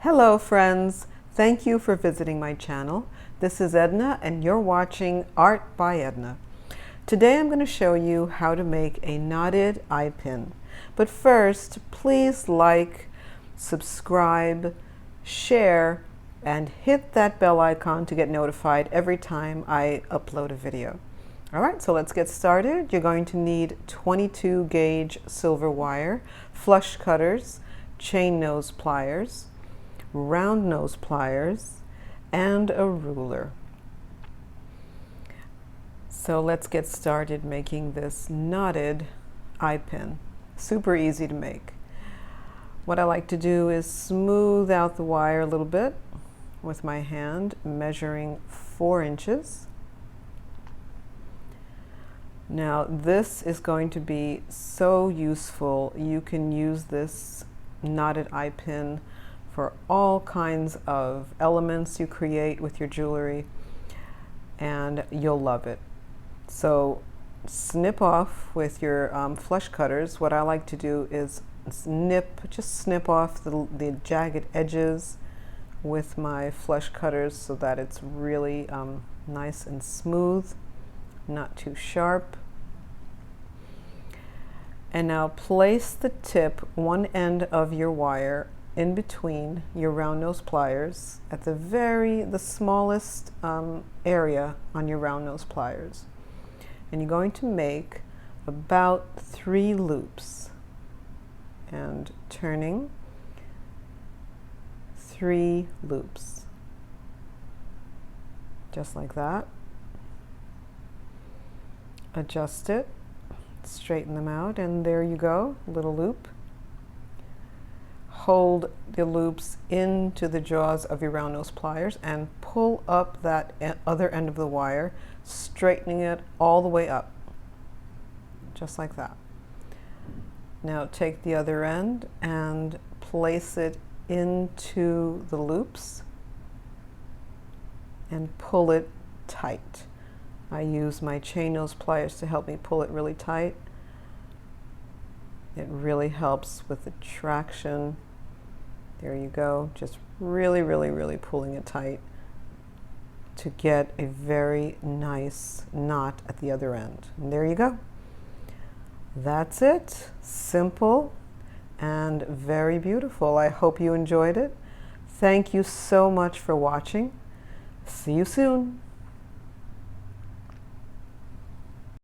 Hello friends, thank you for visiting my channel. This is Edna and you're watching Art by Edna. Today I'm going to show you how to make a knotted eye pin. But first, please like, subscribe, share, and hit that bell icon to get notified every time I upload a video. Alright, so let's get started. You're going to need 22 gauge silver wire, flush cutters, chain nose pliers, round nose pliers, and a ruler. So let's get started making this knotted eye pin. Super easy to make. What I like to do is smooth out the wire a little bit with my hand, measuring 4 inches. Now this is going to be so useful. You can use this knotted eye pin for all kinds of elements you create with your jewelry, and you'll love it. So snip off with your flush cutters. What I like to do is just snip off the jagged edges with my flush cutters so that it's really nice and smooth, not too sharp. And now place the tip, one end of your wire, in between your round nose pliers at the smallest area on your round nose pliers. And you're going to make about 3 loops and turning 3 loops. Just like that. Adjust it, straighten them out, and there you go, little loop. Hold the loops into the jaws of your round nose pliers and pull up that other end of the wire, straightening it all the way up, just like that. Now take the other end and place it into the loops and pull it tight. I use my chain nose pliers to help me pull it really tight. It really helps with the traction. There you go, just really pulling it tight to get a very nice knot at the other end. And there you go. That's it. Simple and very beautiful. I hope you enjoyed it. Thank you so much for watching. See you soon.